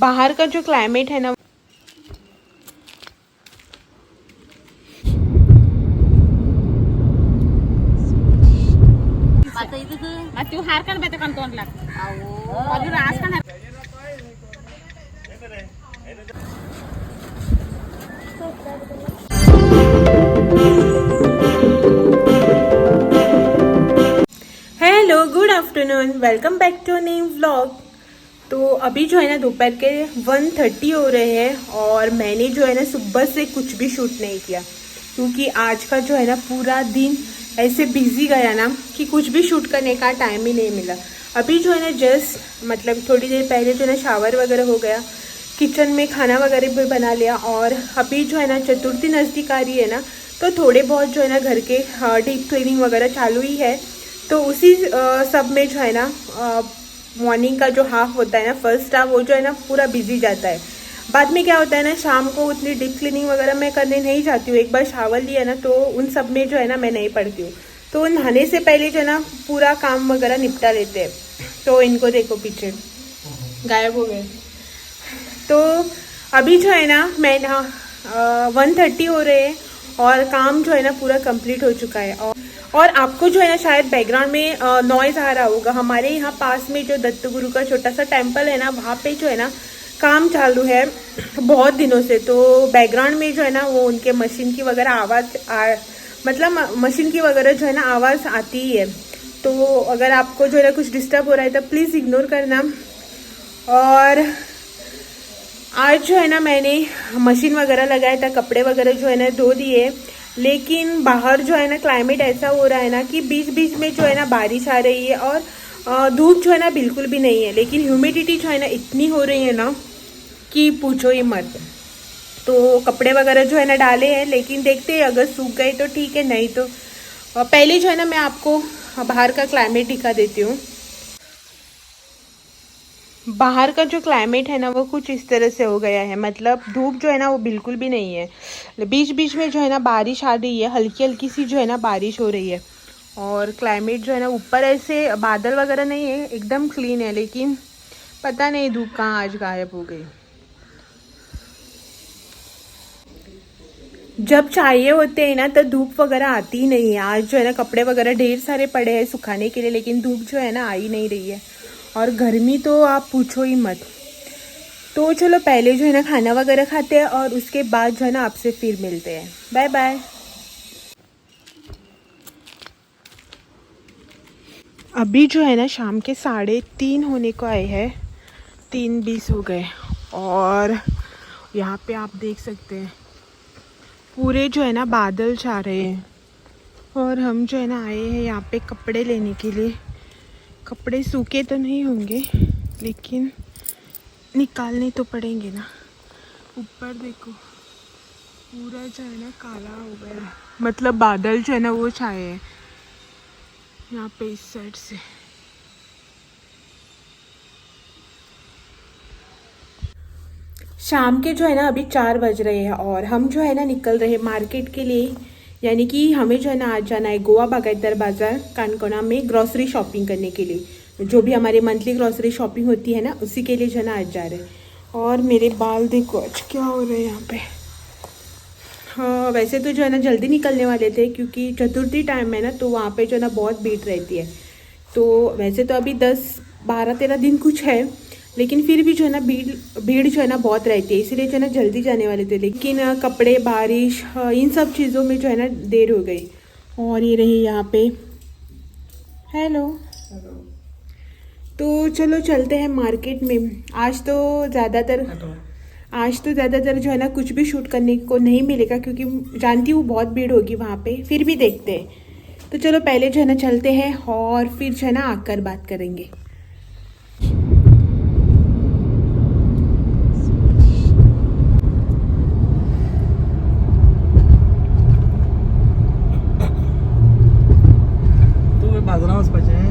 बाहर का जो क्लाइमेट है ना, hello good afternoon, welcome back to new vlog. तो अभी जो है ना दोपहर के 1:30 हो रहे हैं और मैंने जो है ना सुबह से कुछ भी शूट नहीं किया क्योंकि आज का जो है ना पूरा दिन ऐसे बिजी गया ना कि कुछ भी शूट करने का टाइम ही नहीं मिला। अभी जो है ना जस्ट मतलब थोड़ी देर पहले जो है ना शावर वगैरह हो गया, किचन में खाना वगैरह भी बना लिया और अभी जो है ना चतुर्थी नज़दीक आ रही है ना, तो थोड़े बहुत जो है ना घर के डीप क्लीनिंग वगैरह चालू ही है। तो उसी सब में जो है ना मॉर्निंग का जो हाफ होता है ना, फर्स्ट हाफ, वो जो है ना पूरा बिजी जाता है। बाद में क्या होता है ना, शाम को उतनी डीप क्लीनिंग वगैरह मैं करने नहीं जाती हूँ। एक बार शावर लिया ना तो उन सब में जो है ना मैं नहीं पड़ती हूँ। तो नहाने से पहले जो है ना पूरा काम वगैरह निपटा लेते हैं। तो इनको देखो पीछे गायब हो गए। तो अभी जो है ना मैं ना 1:30 हो रहे हैं और काम जो है ना पूरा कंप्लीट हो चुका है। और आपको जो है ना शायद बैकग्राउंड में नॉइज आ रहा होगा। हमारे यहाँ पास में जो दत्त गुरु का छोटा सा टेम्पल है ना, वहाँ पे जो है ना काम चालू है बहुत दिनों से। तो बैकग्राउंड में जो है ना वो उनके मशीन की वगैरह आवाज़ मतलब मशीन की वगैरह जो है ना आवाज़ आती ही है। तो अगर आपको जो है ना कुछ डिस्टर्ब हो रहा है तो प्लीज़ इग्नोर करना। और आज जो है ना मैंने मशीन वगैरह लगाया था, कपड़े वगैरह जो है ना धो दिए। लेकिन बाहर जो है ना क्लाइमेट ऐसा हो रहा है ना कि बीच बीच में जो है ना बारिश आ रही है और धूप जो है ना बिल्कुल भी नहीं है। लेकिन ह्यूमिडिटी जो है ना इतनी हो रही है ना कि पूछो ही मत। तो कपड़े वगैरह जो है ना डाले हैं, लेकिन देखते हैं अगर सूख गए तो ठीक है, नहीं तो पहले जो है ना मैं आपको बाहर का क्लाइमेट दिखा देती हूँ। बाहर का जो क्लाइमेट है ना वो कुछ इस तरह से हो गया है, मतलब धूप जो है ना वो बिल्कुल भी नहीं है। बीच बीच में जो है ना बारिश आ रही है, हल्की हल्की सी जो है ना बारिश हो रही है। और क्लाइमेट जो है ना ऊपर ऐसे बादल वगैरह नहीं है, एकदम क्लीन है। लेकिन पता नहीं धूप कहाँ आज गायब हो गई। जब चाहिए होते हैं ना तो धूप वगैरह आती ही नहीं है। आज जो है ना कपड़े वगैरह ढेर सारे पड़े हैं सुखाने के लिए, लेकिन धूप जो है ना आ ही नहीं रही है। और गर्मी तो आप पूछो ही मत। तो चलो पहले जो है ना खाना वगैरह खाते हैं और उसके बाद जो है ना आपसे फिर मिलते हैं। Bye bye. अभी जो है ना शाम के 3:30 होने को आए हैं, 3:20 हो गए। और यहाँ पे आप देख सकते हैं पूरे जो है ना बादल छा रहे हैं। और हम जो है ना आए हैं यहाँ पे कपड़े लेने के लिए। कपड़े सूखे तो नहीं होंगे लेकिन निकालने तो पड़ेंगे ना। ऊपर देखो पूरा जो है ना काला हो गया है, मतलब बादल जो है ना वो छाए हैं यहाँ पे इस साइड से। शाम के जो है ना अभी 4 बज रहे हैं और हम जो है ना निकल रहे हैं मार्केट के लिए। यानी कि हमें जो है ना आज जाना है गोवा बागायतदार बाजार कानकोना में ग्रॉसरी शॉपिंग करने के लिए। जो भी हमारी मंथली ग्रॉसरी शॉपिंग होती है ना उसी के लिए जो है ना आज जा रहे हैं। और मेरे बाल देखो आज क्या हो रहे हैं यहाँ पे। हाँ वैसे तो जो है ना जल्दी निकलने वाले थे क्योंकि चतुर्थी टाइम है ना, तो वहाँ पे जो है ना बहुत भीड़ रहती है। तो वैसे तो अभी 10-12-13 दिन कुछ है, लेकिन फिर भी जो है ना भीड़ जो है ना बहुत रहती है, इसीलिए जो है ना जल्दी जाने वाले थे। लेकिन कपड़े, बारिश, इन सब चीज़ों में जो है ना देर हो गई। और ये रही यहाँ पे। हेलो। तो चलो चलते हैं मार्केट में। आज तो ज़्यादातर जो है ना कुछ भी शूट करने को नहीं मिलेगा क्योंकि जानती हूँ बहुत भीड़ होगी वहाँ पे। फिर भी देखते हैं। तो चलो पहले जो है ना चलते हैं और फिर जो है ना आकर बात करेंगे। बाजूला वचपाचें.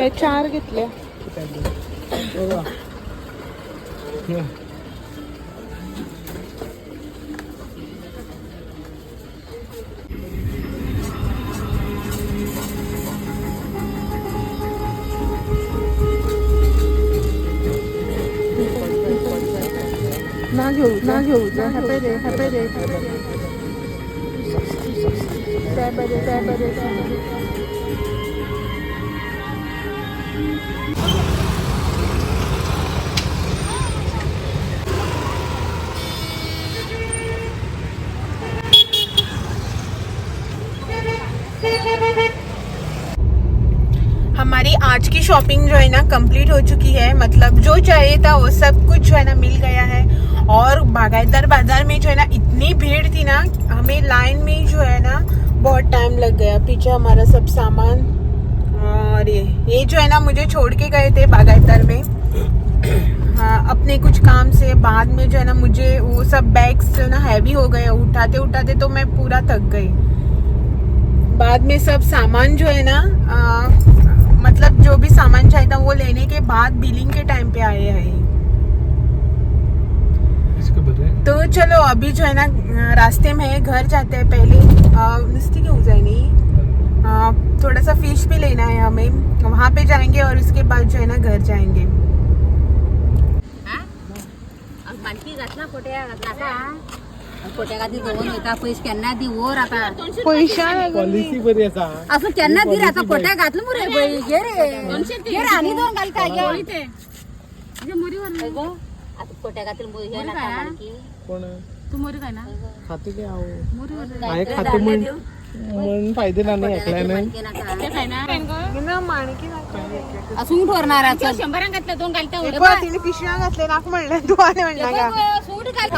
हे 4 घेतले. बघा. ना घेऊ हॅपी डे हमारी आज की शॉपिंग जो है ना कंप्लीट हो चुकी है. मतलब जो चाहिए था वो सब कुछ जो है ना मिल गया है. और बागायतदार बाजार में जो है ना इतनी भीड़ थी ना, हमें लाइन में जो है ना बहुत टाइम लग गया. पीछे हमारा सब सामान, और ये जो है ना मुझे छोड़ के गए थे बागायतदार में. हाँ, अपने कुछ काम से. बाद में जो है ना मुझे वो सब बैग्स जो है ना हैवी हो गए, उठाते उठाते तो मैं पूरा थक गई. बाद में सब सामान जो है ना मतलब जो भी सामान चाहिए था वो लेने के बाद बिलिंग के टाइम पे आए हैं. तो चलो अभी जो है ना रास्ते में घर जाते हैं. पहले नस्ती क्यों जाए नहीं, थोड़ा सा फिश भी लेना है हमें. वहाँ पे जाएंगे और उसके बाद जो है ना घर जाएंगे. कोट्या गादी दोन होता पैसे केन्ना दी वर आता पॉलिसी बरी असा. असं केन्ना दी आता कोट्या घातलं मुरे बाई घे रे आणि दोन घालता घे जे मुरी वर आता कोट्या घातलं मुरी हे ना की कोण तू मुरी काय ना खाते काय आहो. मुरी वर आहे खाते म्हणून फायदे नाही ऐकलाय नाही. ते काय ना माणकी सूट वरणार आता 100 घातलं दोन घालता तिने पिशव्या घातले नाक म्हणलं तू आले म्हणला का. सूट घाल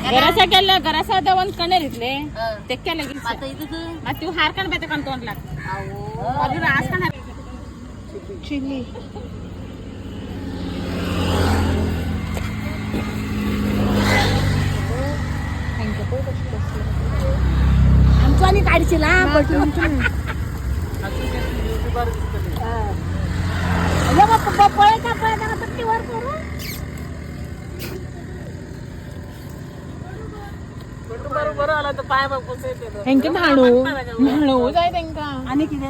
गरासा केलं गरासा दवन कने रितले ते केलं की आता इथं तू हार कन बेते कन तोंड लाग आओ अभी रास कन चिल्ली आमचानी काढशीला पटून पळता वर करू बरोबर आला तर पाय बघ कसं येते. हेंके न्हाणू जाय तेंका. आणि किती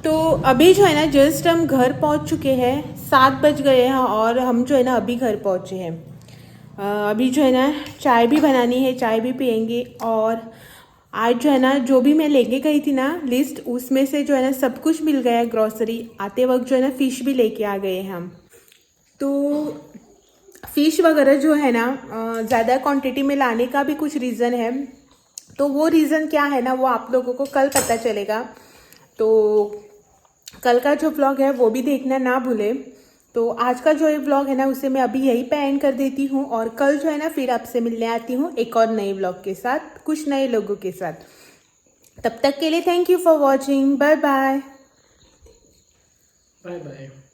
तो अभी जो है ना जस्ट हम घर पहुंच चुके हैं. 7 बज गए हैं और हम जो है ना अभी घर पहुंचे हैं. अभी जो है ना चाय भी बनानी है, चाय भी पियेंगे. और आज जो है ना जो भी मैं लेके गई थी ना लिस्ट, उसमें से जो है ना सब कुछ मिल गया है ग्रॉसरी. आते वक्त जो है ना फ़िश भी लेके आ गए हम. तो फ़िश वगैरह जो है ना ज़्यादा क्वांटिटी में लाने का भी कुछ रीज़न है. तो वो रीज़न क्या है ना वो आप लोगों को कल पता चलेगा. तो कल का जो व्लॉग है वो भी देखना ना भूले. तो आज का जो ये व्लॉग है ना उसे मैं अभी यहीं पे एंड कर देती हूँ. और कल जो है ना फिर आपसे मिलने आती हूँ एक और नए व्लॉग के साथ, कुछ नए लोगों के साथ. तब तक के लिए thank you for watching. Bye bye. Bye bye.